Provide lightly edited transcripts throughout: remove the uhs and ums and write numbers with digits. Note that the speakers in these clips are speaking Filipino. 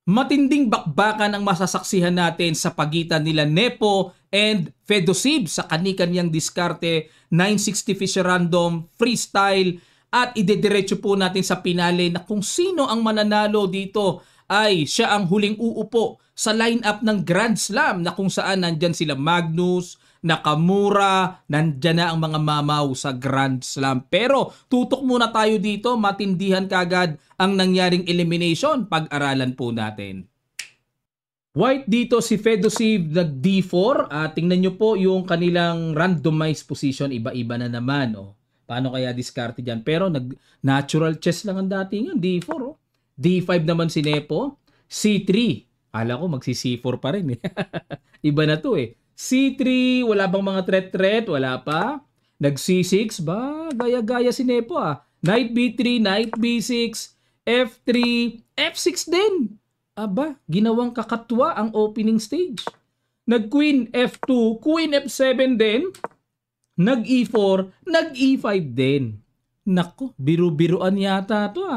Matinding bakbakan ang masasaksihan natin sa pagitan nila Nepo and Fedosib sa kani-kanyang diskarte, 960 Fisher Random, Freestyle, at idediretso po natin sa pinale na kung sino ang mananalo dito ay siya ang huling uupo sa lineup ng Grand Slam na kung saan nandyan sila Magnus, Nakamura, nandyan na ang mga mamaw sa Grand Slam. Pero tutok muna tayo dito, matindihan kagad ang nangyaring elimination. Pag-aralan po natin. White dito si Fedosib nag D4. Tingnan nyo po yung kanilang randomized position. Iba-iba na naman. Paano kaya diskarte dyan? Pero natural chess lang ang dating yun. D4. D5 naman si Nepo. C3. Ala ko magsi C4 pa rin. Iba na to eh. C3, wala bang mga threat? Wala pa. Nag C6 ba? Gaya-gaya si Nepo Knight B3, Knight B6, F3, F6 din. Aba, ginawang kakatwa ang opening stage. Nag Queen F2, Queen F7 din. Nag E4, nag E5 din. Nako, biru-biruan yata to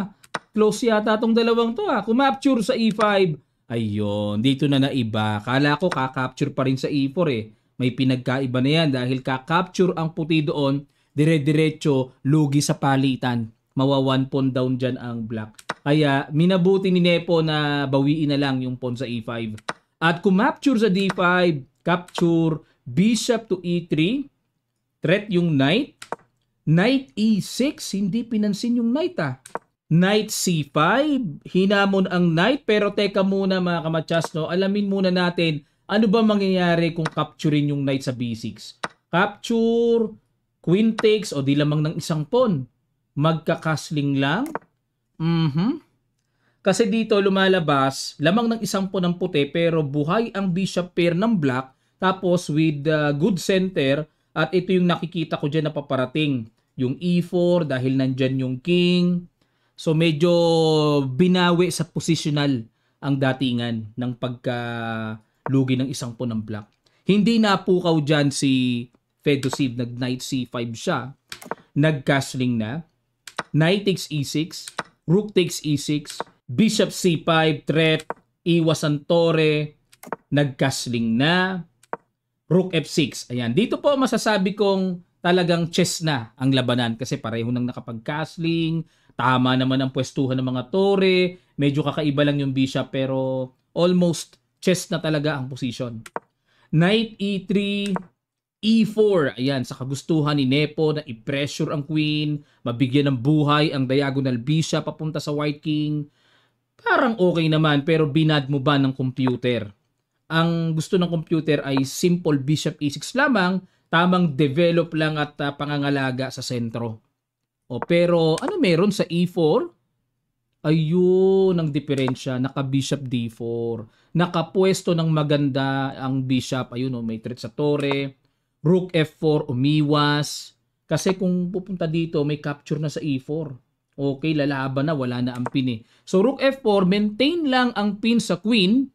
Close yata tong dalawang to Kumapture sa E5. Ayun, dito na naiba. Kala ko kakapture pa rin sa E4 May pinagkaiba na yan dahil kakapture ang puti doon, dire-diretso, lugi sa palitan. Mawa 1 pawn down dyan ang black. Kaya minabuti ni Nepo na bawiin na lang yung pawn sa E5. At kumapture sa D5, capture, bishop to E3, threat yung knight, knight E6, hindi pinansin yung knight Knight C5, hinamon ang knight, pero teka muna mga kamatsas, alamin muna natin ano ba mangyayari kung capturein yung knight sa B6. Capture, queen takes, o di lamang ng isang pawn. Magkakasling lang. Kasi dito lumalabas, lamang ng isang pawn ng puti, pero buhay ang bishop pair ng black, tapos with good center, at ito yung nakikita ko dyan na paparating. Yung E4 dahil nandyan yung king. So medyo binawi sa positional ang datingan ng pagkalugi ng isang pawn ng black. Hindi napukaw dyan si Fedosib, nag knight C5 siya. Nag-castling na. Knight takes E6, rook takes E6, bishop C5, threat, iwas ang tore, nag-castling na. Rook F6. Ayan, dito po masasabi kong talagang chess na ang labanan kasi pareho nang nakapag-castling. Tama naman ang pwestuhan ng mga tore. Medyo kakaiba lang yung bishop pero almost chess na talaga ang position. Knight E3, E4. Ayan, sa kagustuhan ni Nepo na i-pressure ang queen, mabigyan ng buhay ang diagonal bishop papunta sa white king. Parang okay naman pero binad mo ba ng computer? Ang gusto ng computer ay simple bishop E6 lamang, tamang develop lang at pangangalaga sa sentro. Pero ano meron sa E4? Ayun ang diferensya, naka-bishop D4. Nakapwesto ng maganda ang bishop. Ayun may threat sa tore. Rook F4 umiwas. Kasi kung pupunta dito, may capture na sa E4. Okay, lalaban na, wala na ang pin So Rook F4, maintain lang ang pin sa queen.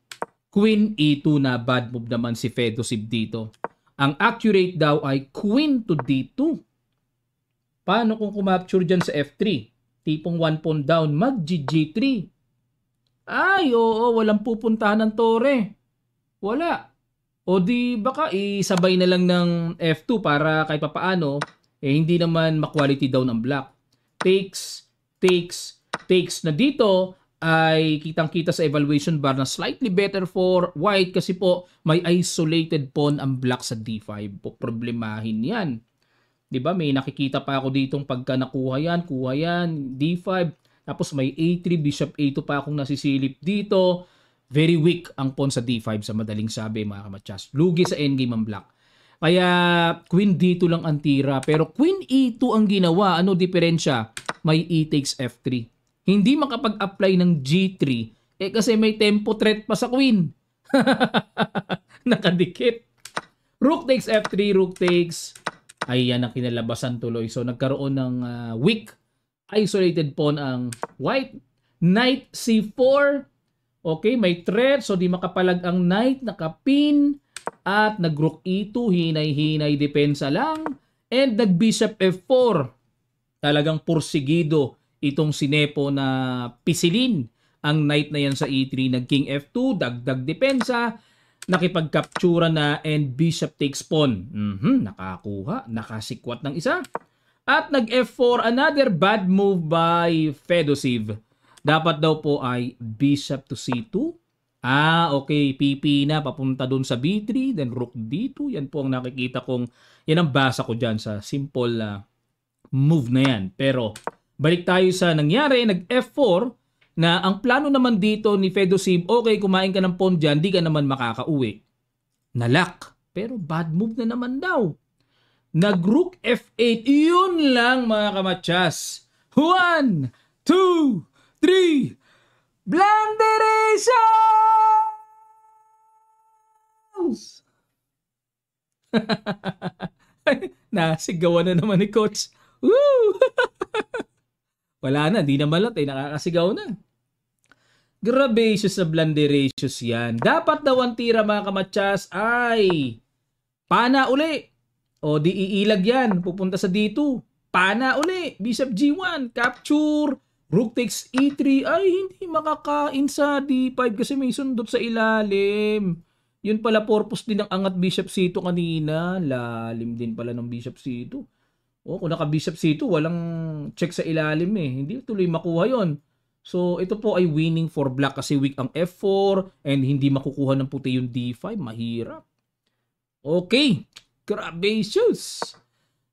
Queen E2 na bad move naman si Fedosib dito. Ang accurate daw ay Queen to D2. Paano kung kumapture dyan sa F3? Tipong 1 pawn down, mag-G3. Ay, oo, walang pupuntahan ng tore. Wala. O di baka isabay na lang ng F2 para kahit papaano, hindi naman ma-quality down ang black. Takes, takes, takes na dito ay kitang-kita sa evaluation bar na slightly better for white kasi po may isolated pawn ang black sa D5. Problemahin yan. 'Di ba? May nakikita pa ako ditong pagka nakuha yan, kuha yan, D5, tapos may A3, bishop A2 pa akong nasisilip dito. Very weak ang pawn sa D5 sa madaling sabi mga kamatsas. Lugi sa endgame ang black. Kaya queen D2 lang ang tira, pero queen E2 ang ginawa. Ano diferensya? May E takes F3. Hindi makapag-apply ng G3 kasi may tempo threat pa sa queen. Nakadikit. Rook takes F3, rook takes. Ayan ang kinalabasan tuloy. So nagkaroon ng weak isolated pawn ang white. Knight C4. Okay, may threat. So di makapalag ang knight, nakapin. At nag-rook E2, hinay-hinay depensa lang. And nag-bishop F4. Talagang porsigido itong si Nepo na pisilin ang knight na yan sa e3. Nag-king f2, dagdag depensa, nakipag-captura na, and bishop takes pawn. Nakakuha, nakasikwat ng isa. At nag-f4, another bad move by Fedosiv. Dapat daw po ay bishop to c2. Okay, PP na, papunta dun sa b3, then rook d2. Yan po ang nakikita kong, yan ang basa ko dyan sa simple move na yan. Pero, balik tayo sa nangyari, nag-f4, na ang plano naman dito ni Fedosiv, okay, kumain ka ng pawn dyan, di ka naman makakauwi. Nalak. Pero bad move na naman daw. Nag-rook f8. Yun lang mga kamatsas. 1, 2, 3. Blunderations! Nasigawan na naman ni Coach. Woo! Wala na, di na malat eh. Nakakasigaw na. Grabacious na blunderations yan. Dapat daw ang tira mga kamatsas ay pana uli. O di iilag yan. Pupunta sa D2. Pana uli. Bishop G1. Capture. Rook takes E3. Ay, hindi makakain sa D5 kasi may sundot sa ilalim. Yun pala purpose din ng angat Bishop C2 kanina. Lalim din pala ng Bishop C2. O, kung naka Bishop C2, walang check sa ilalim eh. Hindi tuloy makuha yon. So, ito po ay winning for black kasi weak ang F4 and hindi makukuha ng puti yung D5. Mahirap. Okay. Grabacious.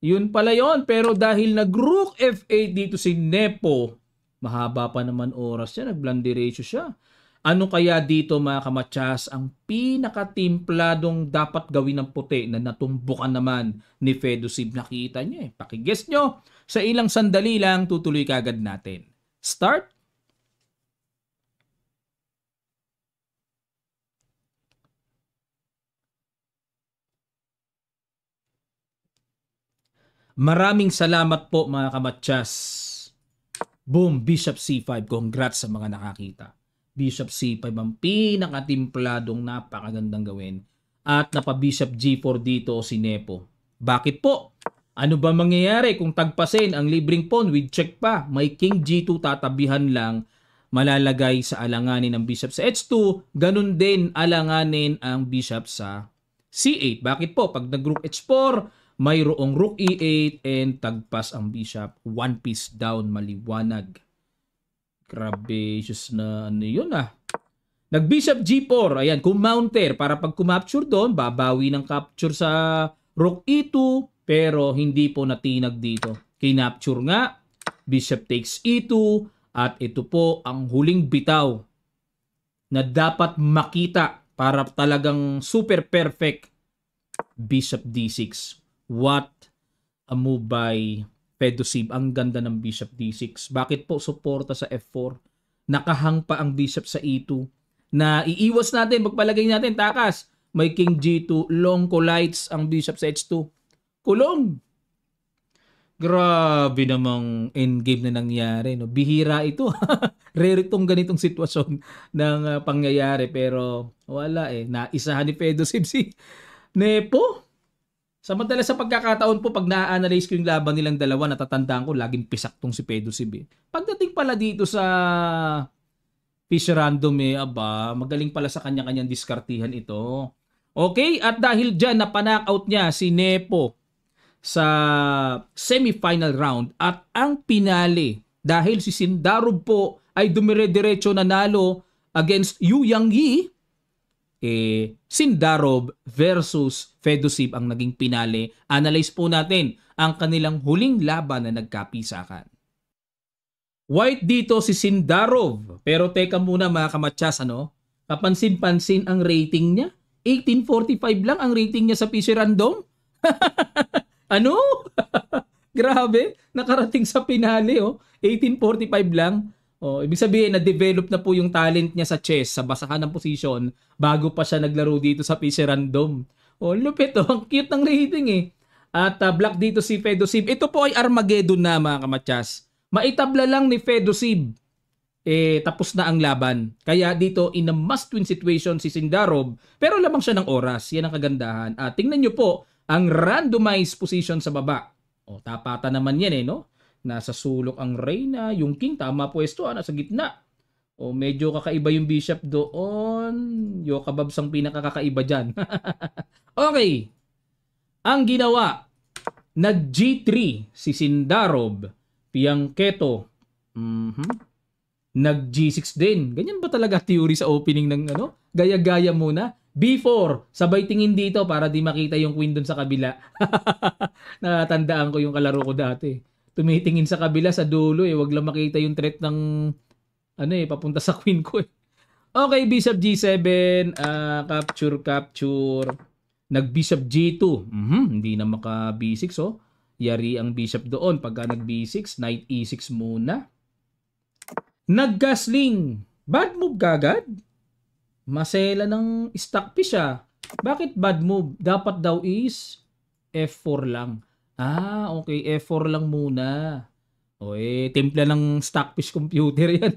Yun pala yon. Pero dahil nag-rook F8 dito si Nepo, mahaba pa naman oras siya. Nag-blunderation siya. Ano kaya dito mga kamatsas ang pinakatimpladong dapat gawin ng puti na natumbukan naman ni Fedosiv? Nakita niya eh. Pakiguess nyo. Sa ilang sandali lang, tutuloy kagad natin. Start. Maraming salamat po mga kamatsas. Boom, Bishop C5. Congrats sa mga nakakita. Bishop C5 ang pinakatimpladong napakagandang gawin. At napa-Bishop G4 dito si Nepo. Bakit po? Ano ba mangyayari kung tagpasin ang libreng pawn with check pa? May King G2 tatabihan lang, malalagay sa alanganin ng Bishop sa H2. Ganun din alanganin ang Bishop sa C8. Bakit po? Pag nag-Rook H4, mayroong Rook E8 and tagpas ang Bishop. One piece down, maliwanag. Grabacious na ano yun ah. Nag-Bishop G4. Ayan, kumounter. Para pag kumapture doon, babawi ng capture sa Rook E2. Pero hindi po natinag dito. Kinapture nga. Bishop takes E2. At ito po ang huling bitaw na dapat makita para talagang super perfect. Bishop D6. What a move by Fedosiv. Ang ganda ng Bishop D6. Bakit po suporta sa F4? Nakahang pa ang Bishop sa E2. Na iiwas natin, magpalagay natin, takas. May King G2, long collides ang Bishop sa H2. Kulong! Grabe namang endgame na nangyari. No? Bihira ito. Rare itong ganitong sitwasyon ng pangyayari. Pero wala eh. Naisahan ni Fedosiv si Nepo. Samantala sa pagkakataon po, pag na-analyze ko yung laban nilang dalawa, natatandaan ko, laging pisak tong si Fedosiv eh. Pagdating pala dito sa Fish Random eh, aba, magaling pala sa kanya-kanyang diskartihan ito. Okay, at dahil dyan, napanakaut niya si Nepo sa semifinal round at ang pinali, dahil si Sindarov po ay dumire-diretso nanalo against Yu Yangyi, Sindarov versus Fedosiv ang naging pinali. Analyze po natin ang kanilang huling laban na nagkapisakan. White dito si Sindarov. Pero teka muna mga kamatsas, ano? Kapansin-pansin ang rating niya. 1845 lang ang rating niya sa PC Random. Ano? Grabe, nakarating sa pinali oh. 1845 lang. Oh, ibig sabihin na-develop na po yung talent niya sa chess, sa basahan ng position bago pa siya naglaro dito sa PC Random. Oh, lupit oh, ang cute ng rating eh. At black dito si Fedosiv. Ito po ay Armageddon na mga kamatsas. Maitabla lang ni Fedosiv. Tapos na ang laban. Kaya dito in a must-win situation si Sindarov, pero lamang siya ng oras. Yan ang kagandahan. Tingnan nyo po ang randomized position sa baba. O, tapatan naman yan no? Nasa sulok ang Reyna, yung King tama pwesto, nasa gitna. O medyo kakaiba yung bishop doon. Yokababs ang pinakakakaiba dyan. Okay. Ang ginawa, nag G3 si Sindarov, Piangketo. Nag G6 din. Ganyan ba talaga theory sa opening ng ano? Gaya-gaya muna. B4, sabay tingin dito para di makita yung queen dun sa kabila. Natandaan ko yung kalaro ko dati. Tumitingin sa kabila sa dulo wag lang makita yung threat ng papunta sa queen ko eh. Okay, bishop G7, capture. Nag bishop G2. Hindi na maka B6 oh. Yari ang bishop doon pagka nag B6, knight E6 muna. Nag-gasling. Bad move kagad. Masela ng stock piece ah. Bakit bad move? Dapat daw is F4 lang. Okay. F4 lang muna. Timpla ng stock piece computer yan.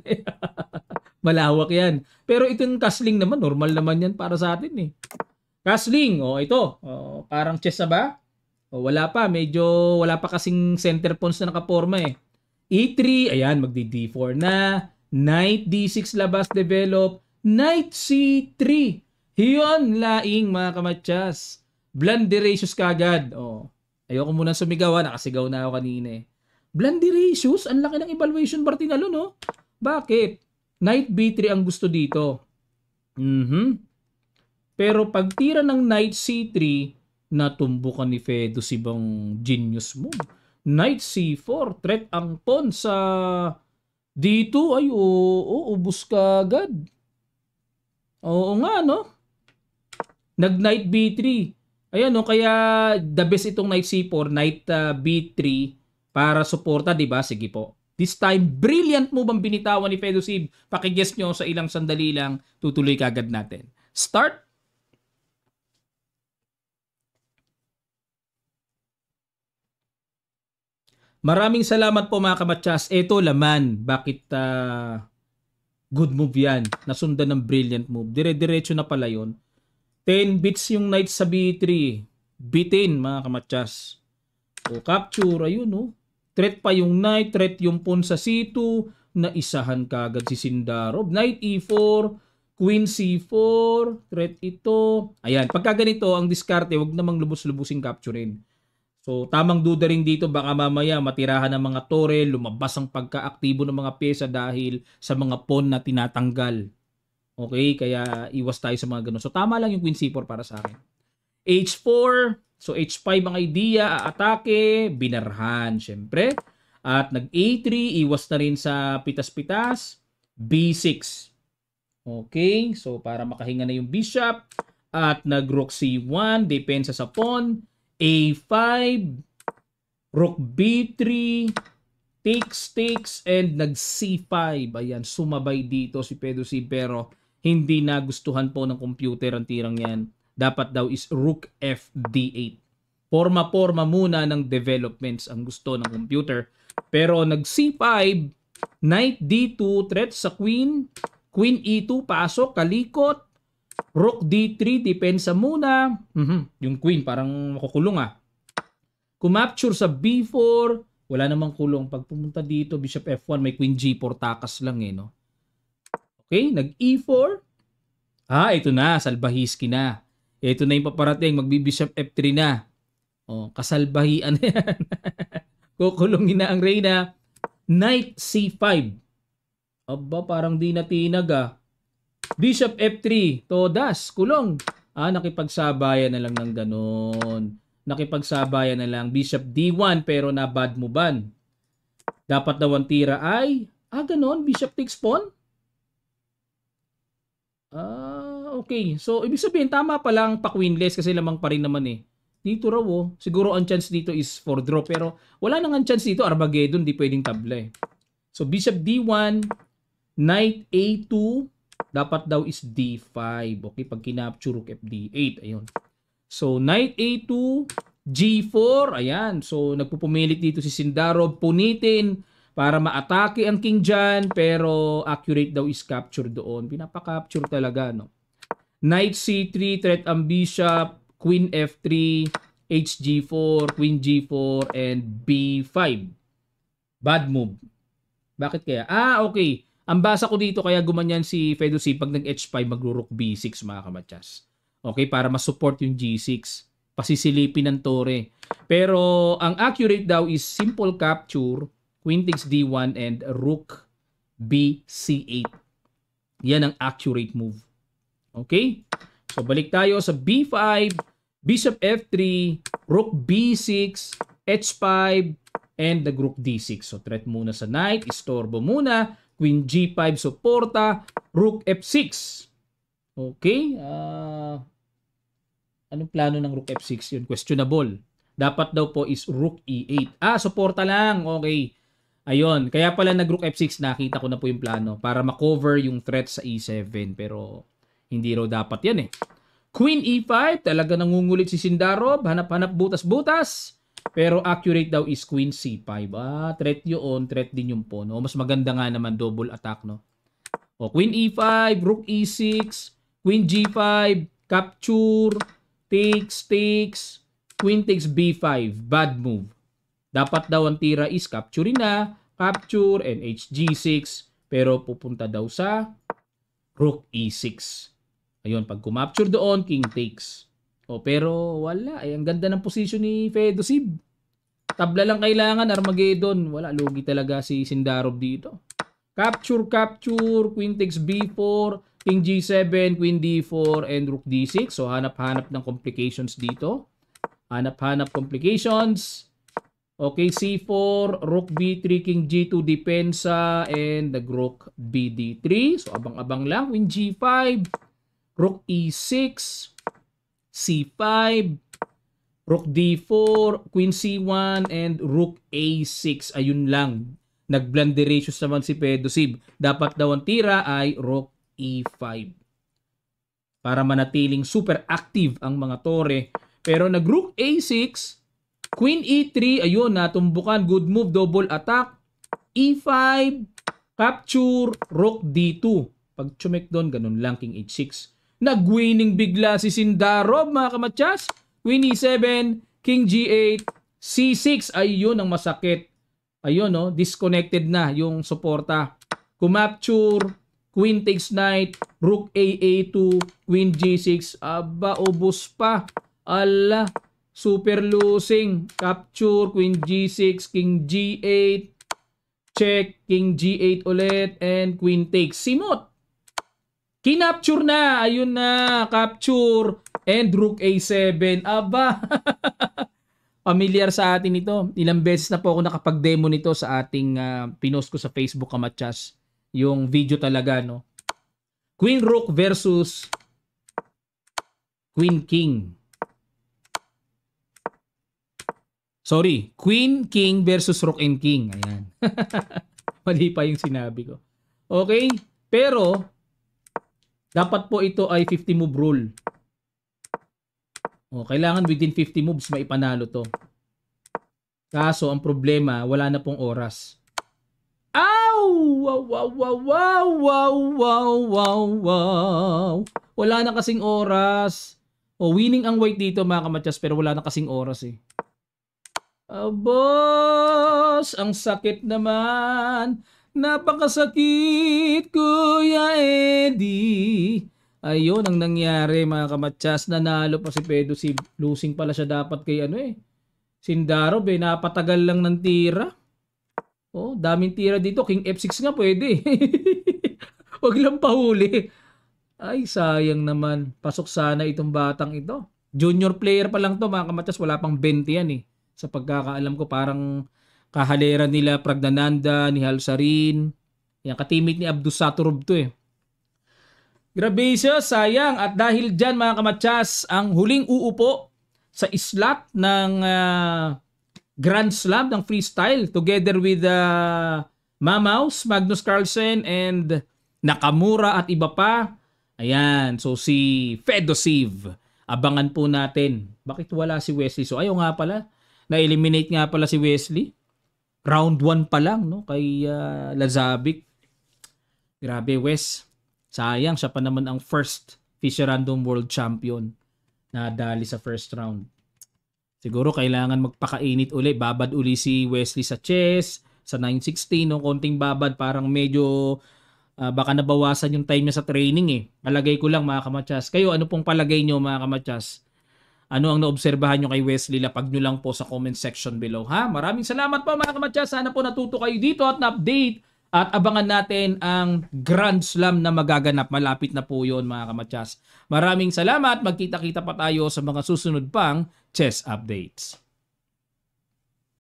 Malawak yan. Pero itong castling naman, normal naman yan para sa atin eh. Castling, ito. Parang chess na ba? Wala pa. Medyo wala pa kasing center pawns na nakaporma eh. E3, ayan, magdi-D4 na. Knight D6 labas, develop. Knight C3. Yun, laing mga kamatsas. Blunderacious kagad. Ayoko muna sumigaw, nakasigaw na ako kanina eh. Blunderacious? Ang laki ng evaluation bar tinalo, no? Bakit? Knight B3 ang gusto dito. Pero pag tira ng Knight C3, natumbukan ni Fedus ibang genius move. Knight C4, threat ang pawn sa D2. Ay, ubus ka agad. Oo nga, no? Nag-Knight B3. Ayan, no? Kaya the best itong Knight C4, Knight B3 para suporta, diba? Sige po. This time, brilliant move ang binitawan ni Fedusib. Pakiguess nyo sa ilang sandali lang, tutuloy kagad natin. Start. Maraming salamat po mga kamatsas. Ito laman. Bakit good move yan? Nasundan ng brilliant move. Dire-diretso na pala yun. 10 bits yung knight sa B3. Bitin mga kamatsas. Capture. Ayun no. Threat pa yung knight. Threat yung pawn sa C2. Naisahan kagad si Sindarov. Knight E4. Queen C4. Threat ito. Ayan. Pagka ganito ang diskarte, wag namang lubos-lubusing capturein. So, tamang duda rin dito, baka mamaya matirahan ng mga tore, lumabas ang pagkaaktibo ng mga pyesa dahil sa mga pawn na tinatanggal. Okay, kaya iwas tayo sa mga ganun. So, tama lang yung Queen C4 para sa akin. H4, so H5 ang idea, aatake, binarhan, syempre. At nag-A3, iwas na rin sa pitas-pitas, B6. Okay, so para makahinga na yung bishop. At nag-rook C1, depensa sa pawn. A5, Rook B3, takes, and nag C5. Ayan, sumabay dito si Fedusib pero hindi nagustuhan po ng computer ang tirang yan. Dapat daw is Rook FD8. Porma-porma muna ng developments ang gusto ng computer. Pero nag C5, Knight D2, threat sa Queen, Queen E2, pasok, kalikot, Rook D3, depensa muna. Yung queen parang makukulong ah. Kumapture sa B4, wala namang kulong. Pag pumunta dito, bishop F1, may queen G4, takas lang eh, no? Okay, nag E4. Ito na, salbahiski na. Ito na yung paparating, magbi-bishop F3 na. Kasalbahian na yan. Kukulongin na ang reyna. Knight C5. Aba, parang di natinag ah. Bishop F3, todas, kulong. Nakipagsabayan na lang ng ganon. Nakipagsabayan na lang. Bishop D1 pero na bad movean. Dapat daw ang tira ay, ganon, bishop takes pawn. Okay. So, ibig sabihin, tama pa lang pa-queenless kasi lamang pa rin naman eh. Dito raw siguro ang chance dito is for draw pero wala nang ang chance dito, Armageddon, di pwedeng tabla eh. So, bishop D1, knight A2, dapat daw is D5. Okay, pag kinapture, Rook FD8. Ayun. So, Knight A2, G4. Ayan. So, nagpupumilit dito si Sindarov. Punitin para maatake ang king dyan. Pero, accurate daw is capture doon. Pinapakapture talaga, no? Knight C3, threat ang bishop. Queen F3, HG4, Queen G4, and B5. Bad move. Bakit kaya? Okay. Ang basa ko dito kaya gumanyan si Fedosib pag nag-H5 magro-rook B6 mga kamatsas. Okay, para ma-support yung G6. Pasisilipin ng tore. Pero ang accurate daw is simple capture, queen takes D1 and rook B C8. Yan ang accurate move. Okay? So balik tayo sa B5, bishop F3, rook B6, H5, and the rook D6. So threat muna sa knight, istorbo muna, queen G5 suporta, rook F6. Okay? Anong plano ng rook F6 yun? Questionable. Dapat daw po is rook E8. Suporta lang. Okay. Ayun. Kaya pala nag-rook F6, nakita ko na po yung plano para makover yung threat sa E7. Pero hindi raw dapat yan eh. Queen E5. Talaga nangungulit si Sindarov. Hanap-hanap butas-butas. Pero accurate daw is queen C5. Threat yun. Threat din yung pawn. Mas maganda nga naman double attack, no? Queen E5, rook E6, queen G5, capture, takes, queen takes B5. Bad move. Dapat daw ang tira is capture na, capture, and HG6. Pero pupunta daw sa rook E6. Ayun, pag kumapture doon, king takes. Pero wala. Ang ganda ng position ni Fedosib. Tabla lang kailangan, Armageddon. Wala, lugi talaga si Sindarov dito. Capture, queen takes B4, king G7, queen D4, and rook D6. So, hanap-hanap ng complications dito. Hanap-hanap complications. Okay, C4, rook B3, king G2, depensa, and the rook BD3. So, abang-abang lang. Queen G5, rook E6, C5, rook D4, queen C1, and rook A6. Ayun lang. Nag-blunderatious naman si Fedosib. Dapat daw ang tira ay rook E5. Para manatiling super active ang mga tore. Pero nag-rook A6, queen E3, ayun, natumbukan, good move, double attack. E5, capture, rook D2. Pag chumek doon, ganun lang, king H6. Nag-winning bigla si Sindarov, mga kamatsas. Queen E7, king G8, C6, ayun ang masakit. Ayun, no, disconnected na yung suporta. Kumapture, queen takes knight, rook A2, queen G6. Aba, ubos pa. Ala, super losing. Capture, queen G6, king G8, check, king G8 ulit, and queen takes. Simot. Kinapture na. Ayun na, capture, and rook A7. Aba, familiar sa atin ito. Ilang beses na po ako nakapag-demo nito sa ating pinost ko sa Facebook, kamatsas. Yung video talaga, no? Queen Rook versus Queen King. Sorry, Queen King versus Rook and King. Ayan. Mali pa yung sinabi ko. Okay? Pero, dapat po ito ay 50 move rule. Kailangan within 50 moves maipanalo to. Kaso, ang problema, wala na pong oras. Ow! Wow, wow, wow, wow, wow, wow, wow, wow. Wala na kasing oras. Winning ang white dito, mga kamatsas, pero wala na kasing oras eh. Boss, ang sakit naman. Napakasakit, Kuya Eddie. Ayun ang nangyari, mga kamatsas. Nanalo pa si Fedosib. Losing pala siya dapat kay Sindarov napatagal lang ng tira. Daming tira dito. King F6 nga pwede. Wag lang pahuli. Ay, sayang naman. Pasok sana itong batang ito. Junior player pa lang to, mga kamatsas. Wala pang 20 yan eh. Sa pagkakaalam ko, parang kahalera nila Pragdananda, ni Halsarin. Yan, katimit ni Abdus Saturov to eh. Grabe siya, sayang. At dahil dyan, mga kamatsas, ang huling uupo sa slot ng Grand Slam ng freestyle together with Mamaus, Magnus Carlsen, and Nakamura at iba pa. Ayan, so si Fedosib. Abangan po natin. Bakit wala si Wesley? So ayaw nga pala. Na-eliminate nga pala si Wesley. Round 1 pa lang, no? Kay Lazavic. Grabe, Wes. Sayang, siya pa naman ang first Fischer Random World Champion na dali sa first round. Siguro kailangan magpakainit uli. Babad uli si Wesley sa chess, sa 916, no? Konting babad, parang medyo Baka nabawasan yung time niya sa training eh. Palagay ko lang mga kamatsas. Kayo, ano pong palagay nyo mga kamatsas? Ano ang naobserbahan nyo kay Wesley? Lapag nyo lang po sa comment section below. Ha? Maraming salamat po mga kamatsas. Sana po natuto kayo dito at na-update. At abangan natin ang Grand Slam na magaganap. Malapit na po yun mga kamatsas. Maraming salamat. Magkita-kita pa tayo sa mga susunod pang chess updates.